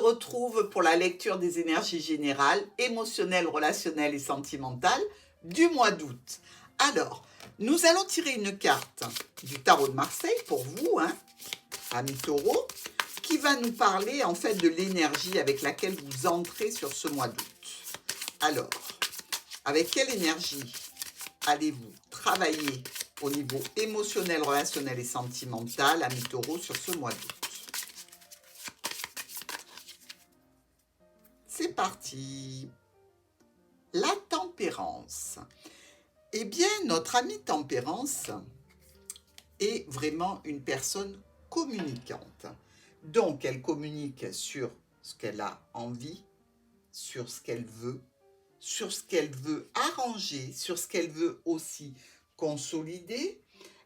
retrouve pour la lecture des énergies générales, émotionnelles, relationnelles et sentimentales du mois d'août. Alors, nous allons tirer une carte du tarot de Marseille pour vous, amis taureaux, qui va nous parler en fait de l'énergie avec laquelle vous entrez sur ce mois d'août. Alors, avec quelle énergie allez-vous travailler au niveau émotionnel, relationnel et sentimental, amis taureaux, sur ce mois d'août? C'est parti. La tempérance. Eh bien, notre amie tempérance est vraiment une personne communicante. Donc, elle communique sur ce qu'elle a envie, sur ce qu'elle veut arranger, sur ce qu'elle veut aussi consolider.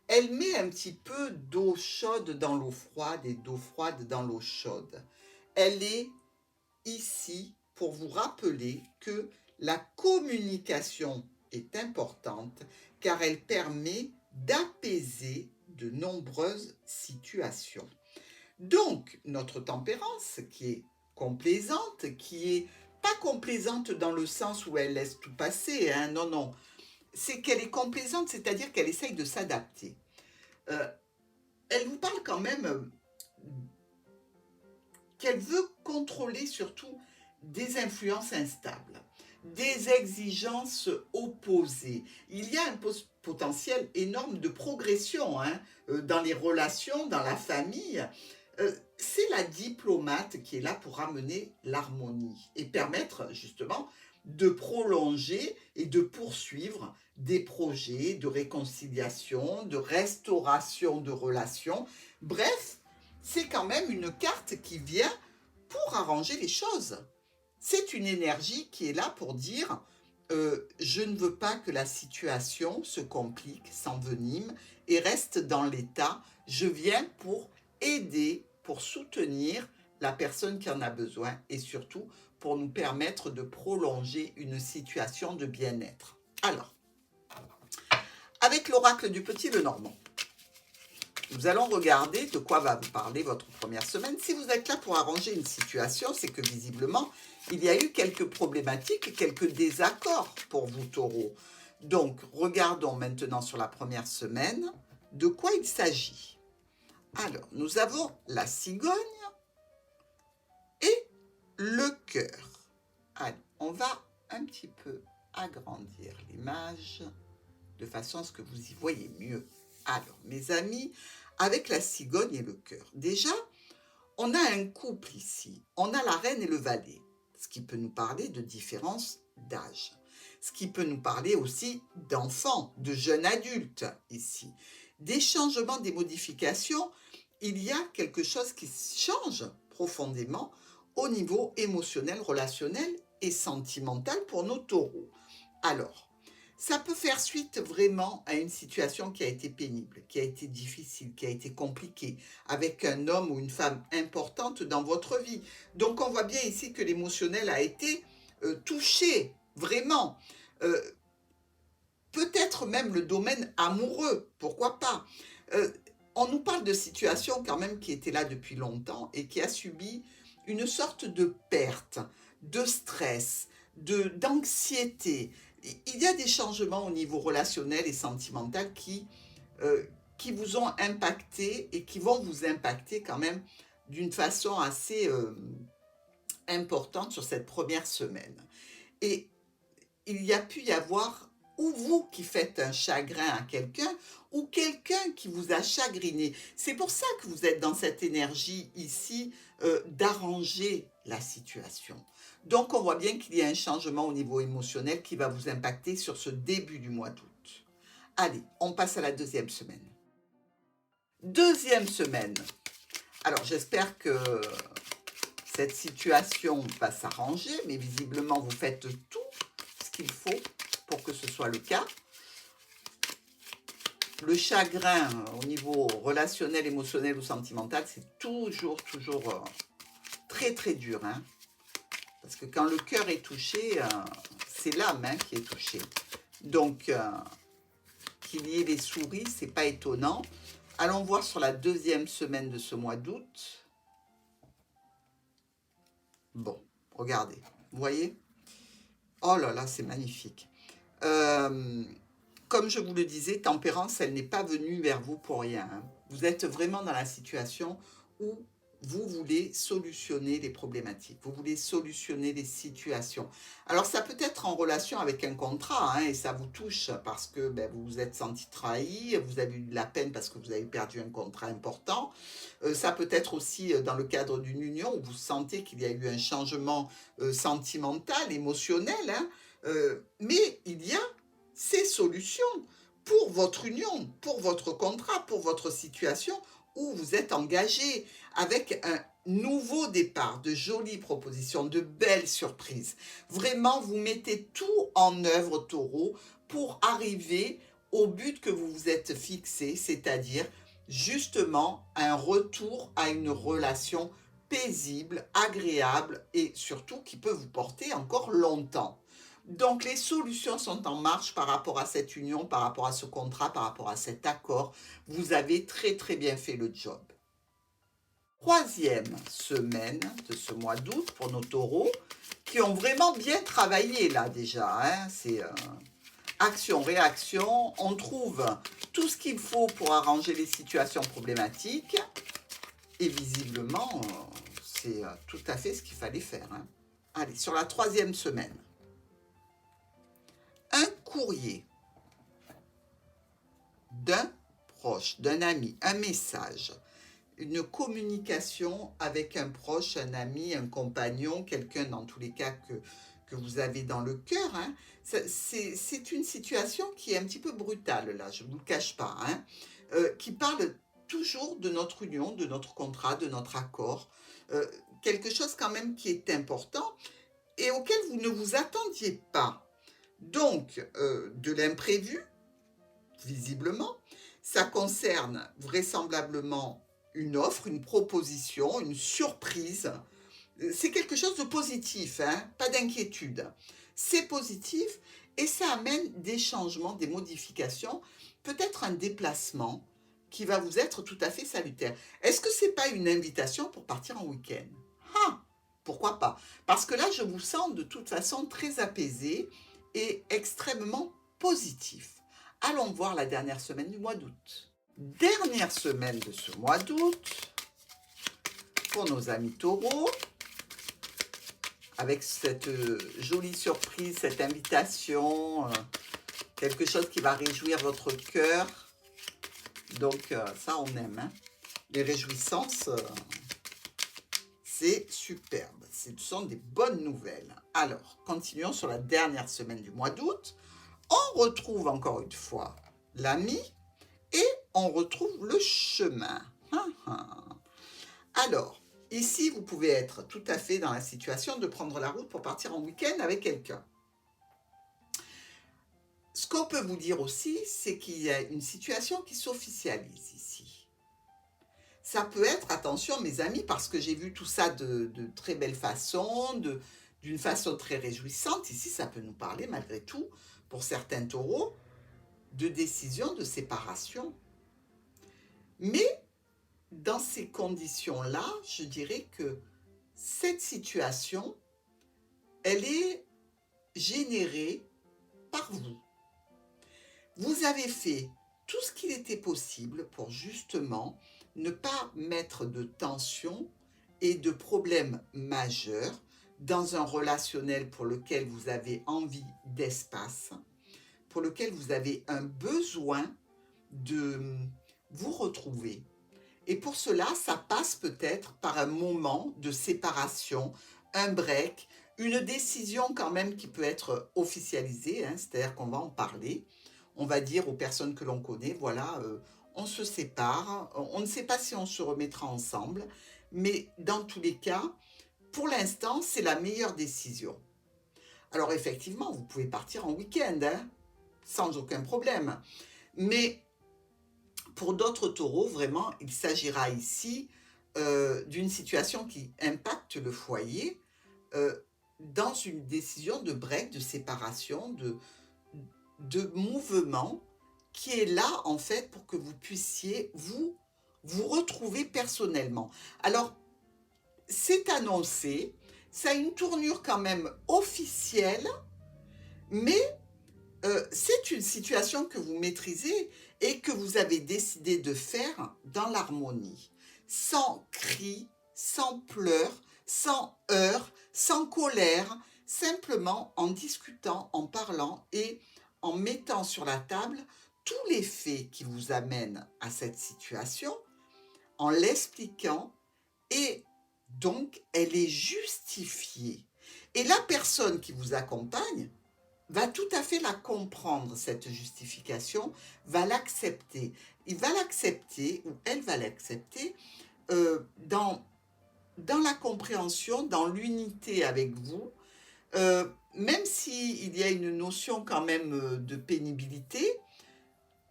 Elle met un petit peu d'eau chaude dans l'eau froide et d'eau froide dans l'eau chaude. Elle est ici pour vous rappeler que la communication est importante car elle permet d'apaiser de nombreuses situations. Donc, notre tempérance qui est complaisante, qui est pas complaisante dans le sens où elle laisse tout passer, non, non. C'est qu'elle est complaisante, c'est-à-dire qu'elle essaye de s'adapter. Elle vous parle quand même qu'elle veut contrôler surtout des influences instables, des exigences opposées. Il y a un potentiel énorme de progression dans les relations, dans la famille. C'est la diplomate qui est là pour ramener l'harmonie et permettre justement de prolonger et de poursuivre des projets de réconciliation, de restauration de relations. Bref, c'est quand même une carte qui vient pour arranger les choses. C'est une énergie qui est là pour dire je ne veux pas que la situation se complique, s'envenime et reste dans l'état. Je viens pour aider, pour soutenir la personne qui en a besoin et surtout pour nous permettre de prolonger une situation de bien-être. Alors, avec l'oracle du Petit Lenormand, nous allons regarder de quoi va vous parler votre première semaine. Si vous êtes là pour arranger une situation, c'est que visiblement, il y a eu quelques problématiques, quelques désaccords pour vous, taureaux. Donc, regardons maintenant sur la première semaine de quoi il s'agit. Alors, nous avons la cigogne et le cœur. Allez, on va un petit peu agrandir l'image de façon à ce que vous y voyez mieux. Alors, mes amis, avec la cigogne et le cœur, déjà, on a un couple ici. On a la reine et le valet, ce qui peut nous parler de différence d'âge. Ce qui peut nous parler aussi d'enfants, de jeunes adultes ici. Des changements, des modifications, il y a quelque chose qui change profondément au niveau émotionnel, relationnel et sentimental pour nos taureaux. Alors, ça peut faire suite vraiment à une situation qui a été pénible, qui a été difficile, qui a été compliquée, avec un homme ou une femme importante dans votre vie. Donc on voit bien ici que l'émotionnel a été touché, vraiment. Peut-être même le domaine amoureux, pourquoi pas. On nous parle de situations quand même qui étaient là depuis longtemps et qui a subi une sorte de perte, de stress, d'anxiété. Il y a des changements au niveau relationnel et sentimental qui vous ont impacté et qui vont vous impacter quand même d'une façon assez importante sur cette première semaine. Et il y a pu y avoir ou vous qui faites un chagrin à quelqu'un ou quelqu'un qui vous a chagriné. C'est pour ça que vous êtes dans cette énergie ici d'arranger la situation. Donc on voit bien qu'il y a un changement au niveau émotionnel qui va vous impacter sur ce début du mois d'août. Allez, on passe à la deuxième semaine. Deuxième semaine. Alors j'espère que cette situation va s'arranger, mais visiblement vous faites tout ce qu'il faut pour que ce soit le cas. Le chagrin au niveau relationnel, émotionnel ou sentimental, c'est toujours très très dur. Parce que quand le cœur est touché, c'est l'âme qui est touchée. Donc, qu'il y ait des souris, c'est pas étonnant. Allons voir sur la deuxième semaine de ce mois d'août. Bon, regardez, vous voyez? Oh là là, c'est magnifique. Euh, Comme je vous le disais, Tempérance, elle n'est pas venue vers vous pour rien, hein. Vous êtes vraiment dans la situation où vous voulez solutionner les problématiques, vous voulez solutionner les situations. Alors ça peut être en relation avec un contrat, hein, et ça vous touche parce que ben, vous vous êtes senti trahi, vous avez eu de la peine parce que vous avez perdu un contrat important. Ça peut être aussi dans le cadre d'une union où vous sentez qu'il y a eu un changement sentimental, émotionnel, hein. Mais il y a ces solutions pour votre union, pour votre contrat, pour votre situation où vous êtes engagé avec un nouveau départ, de jolies propositions, de belles surprises. Vraiment, vous mettez tout en œuvre, Taureau, pour arriver au but que vous vous êtes fixé, c'est-à-dire justement un retour à une relation paisible, agréable et surtout qui peut vous porter encore longtemps. Donc les solutions sont en marche par rapport à cette union, par rapport à ce contrat, par rapport à cet accord. Vous avez très très bien fait le job. Troisième semaine de ce mois d'août pour nos taureaux qui ont vraiment bien travaillé là déjà, hein. C'est action, réaction. On trouve tout ce qu'il faut pour arranger les situations problématiques. Et visiblement, c'est tout à fait ce qu'il fallait faire, hein. Allez, sur la troisième semaine. Un courrier d'un proche, d'un ami, un message, une communication avec un proche, un ami, un compagnon, quelqu'un dans tous les cas que vous avez dans le cœur, hein. C'est une situation qui est un petit peu brutale là, je ne vous le cache pas, hein, qui parle toujours de notre union, de notre contrat, de notre accord, euh, quelque chose quand même qui est important et auquel vous ne vous attendiez pas. Donc, de l'imprévu, visiblement, ça concerne vraisemblablement une offre, une proposition, une surprise. C'est quelque chose de positif, hein, pas d'inquiétude. C'est positif et ça amène des changements, des modifications, peut-être un déplacement qui va vous être tout à fait salutaire. Est-ce que ce n'est pas une invitation pour partir en week-end? Ah, pourquoi pas? Parce que là, je vous sens de toute façon très apaisé et extrêmement positif. Allons voir la dernière semaine du mois d'août. Dernière semaine de ce mois d'août pour nos amis taureaux, avec cette jolie surprise, cette invitation, quelque chose qui va réjouir votre cœur. Donc ça, on aime, hein. Les réjouissances, c'est superbe. Ce sont des bonnes nouvelles. Alors, continuons sur la dernière semaine du mois d'août. On retrouve encore une fois l'ami et on retrouve le chemin. Alors, ici, vous pouvez être tout à fait dans la situation de prendre la route pour partir en week-end avec quelqu'un. Ce qu'on peut vous dire aussi, c'est qu'il y a une situation qui s'officialise ici. Ça peut être, attention mes amis, parce que j'ai vu tout ça de très belle façon, d'une façon très réjouissante. Ici, ça peut nous parler malgré tout, pour certains taureaux, de décision de séparation. Mais dans ces conditions-là, je dirais que cette situation, elle est générée par vous. Vous avez fait tout ce qu'il était possible pour justement ne pas mettre de tension et de problèmes majeurs dans un relationnel pour lequel vous avez envie d'espace, pour lequel vous avez un besoin de vous retrouver. Et pour cela, ça passe peut-être par un moment de séparation, un break, une décision quand même qui peut être officialisée, hein, c'est-à-dire qu'on va en parler. On va dire aux personnes que l'on connaît, voilà, on se sépare, on ne sait pas si on se remettra ensemble, mais dans tous les cas, pour l'instant, c'est la meilleure décision. Alors effectivement, vous pouvez partir en week-end, hein, sans aucun problème. Mais pour d'autres taureaux, vraiment, il s'agira ici d'une situation qui impacte le foyer dans une décision de break, de séparation, de mouvement qui est là en fait pour que vous puissiez vous retrouver personnellement. Alors, c'est annoncé, ça a une tournure quand même officielle, mais c'est une situation que vous maîtrisez et que vous avez décidé de faire dans l'harmonie, sans cris, sans pleurs, sans heurts, sans colère, simplement en discutant, en parlant et en mettant sur la table tous les faits qui vous amènent à cette situation, en l'expliquant, et donc elle est justifiée. Et la personne qui vous accompagne va tout à fait la comprendre, cette justification, va l'accepter. Il va l'accepter, ou elle va l'accepter, dans la compréhension, dans l'unité avec vous, même s'il y a une notion quand même de pénibilité,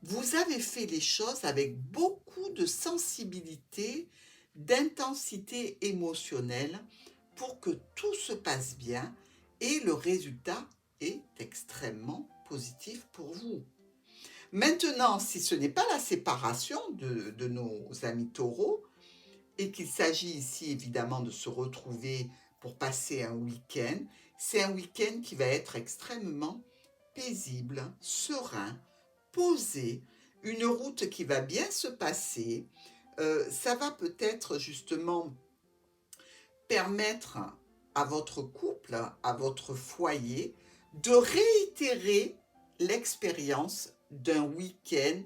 vous avez fait les choses avec beaucoup de sensibilité, d'intensité émotionnelle pour que tout se passe bien et le résultat est extrêmement positif pour vous. Maintenant, si ce n'est pas la séparation de nos amis taureaux et qu'il s'agit ici évidemment de se retrouver pour passer un week-end, c'est un week-end qui va être extrêmement paisible, serein, posé, une route qui va bien se passer. Ça va peut-être justement permettre à votre couple, à votre foyer, de réitérer l'expérience d'un week-end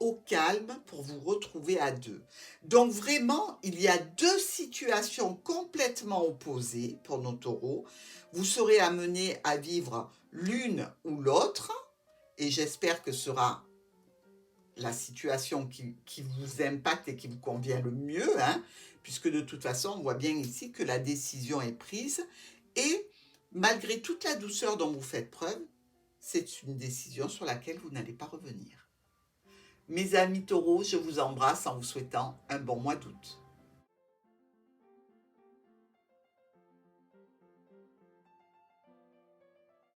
au calme pour vous retrouver à deux. Donc vraiment, il y a deux situations complètement opposées pour nos taureaux. Vous serez amenés à vivre l'une ou l'autre, et j'espère que ce sera la situation qui vous impacte et qui vous convient le mieux, hein, puisque de toute façon, on voit bien ici que la décision est prise, et malgré toute la douceur dont vous faites preuve, c'est une décision sur laquelle vous n'allez pas revenir. Mes amis taureaux, je vous embrasse en vous souhaitant un bon mois d'août.